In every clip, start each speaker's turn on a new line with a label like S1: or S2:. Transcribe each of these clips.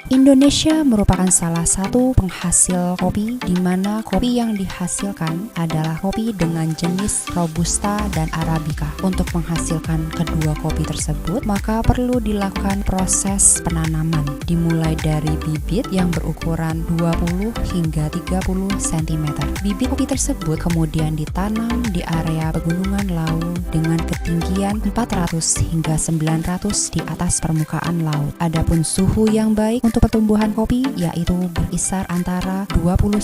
S1: Indonesia merupakan salah satu penghasil kopi di mana kopi yang dihasilkan adalah kopi dengan jenis Robusta dan Arabica. Untuk menghasilkan kedua kopi tersebut, maka perlu dilakukan proses penanaman dimulai dari bibit yang berukuran 20 hingga 30 cm. Bibit kopi tersebut kemudian ditanam di area pegunungan laut dengan ketinggian 400 hingga 900 di atas permukaan laut. Adapun suhu yang baik untuk pertumbuhan kopi yaitu berkisar antara 21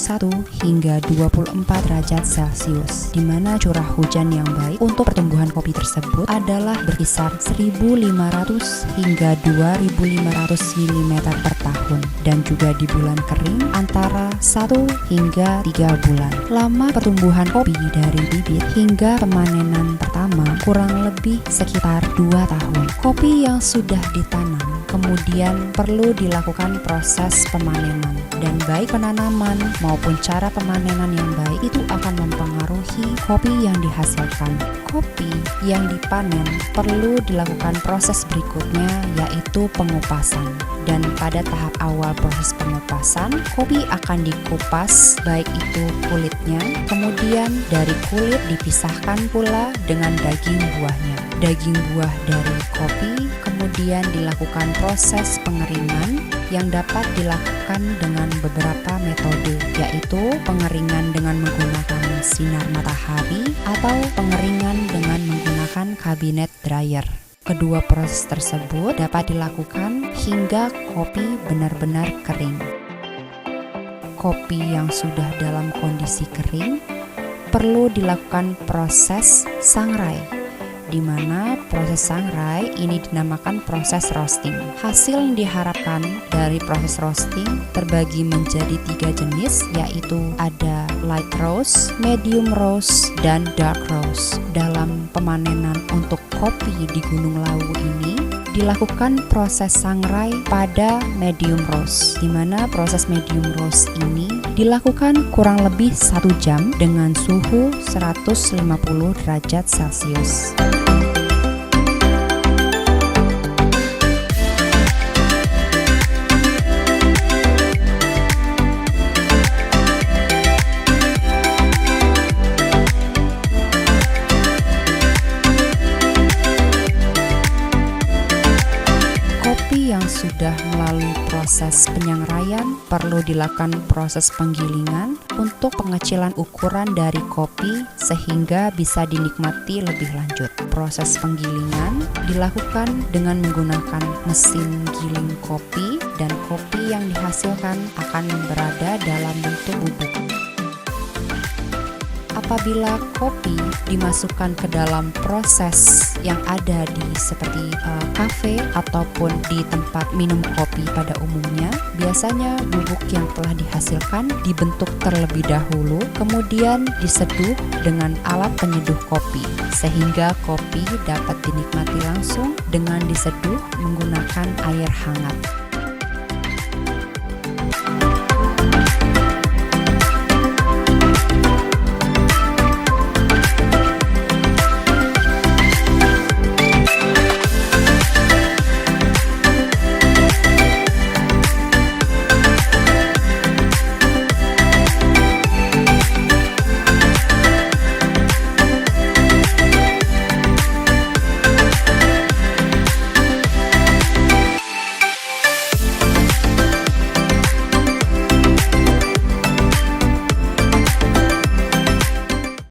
S1: hingga 24 derajat Celcius, di mana curah hujan yang baik untuk pertumbuhan kopi tersebut adalah berkisar 1.500 hingga 2.500 mm per tahun, dan juga di bulan kering antara 1 hingga 3 bulan. Lama pertumbuhan kopi dari bibit hingga pemanenan pertama kurang lebih sekitar 2 tahun. Kopi yang sudah ditanam kemudian perlu dilakukan proses pemanenan, dan baik penanaman maupun cara pemanenan yang baik itu akan mempengaruhi kopi yang dihasilkan. Kopi yang dipanen perlu dilakukan proses berikutnya yaitu pengupasan, dan pada tahap awal proses pengupasan kopi akan dikupas baik itu kulitnya, kemudian dari kulit dipisahkan pula dengan daging buahnya. Daging buah dari kopi kemudian dilakukan proses pengeringan yang dapat dilakukan dengan beberapa metode, yaitu pengeringan dengan menggunakan sinar matahari atau pengeringan dengan menggunakan kabinet dryer. Kedua proses tersebut dapat dilakukan hingga kopi benar-benar kering. Kopi yang sudah dalam kondisi kering perlu dilakukan proses sangrai, di mana proses sangrai ini dinamakan proses roasting. Hasil yang diharapkan dari proses roasting terbagi menjadi 3 jenis, yaitu ada light roast, medium roast, dan dark roast. Dalam pemanenan untuk kopi di Gunung Lawu ini dilakukan proses sangrai pada medium roast, di mana proses medium roast ini dilakukan kurang lebih 1 jam dengan suhu 150 derajat Celcius. Kopi yang sudah melalui proses penyangraian perlu dilakukan proses penggilingan untuk pengecilan ukuran dari kopi sehingga bisa dinikmati lebih lanjut. Proses penggilingan dilakukan dengan menggunakan mesin giling kopi, dan kopi yang dihasilkan akan berada dalam bentuk bubuk. Apabila kopi dimasukkan ke dalam proses yang ada di seperti kafe ataupun di tempat minum kopi pada umumnya, biasanya bubuk yang telah dihasilkan dibentuk terlebih dahulu, kemudian diseduh dengan alat penyeduh kopi, sehingga kopi dapat dinikmati langsung dengan diseduh menggunakan air hangat.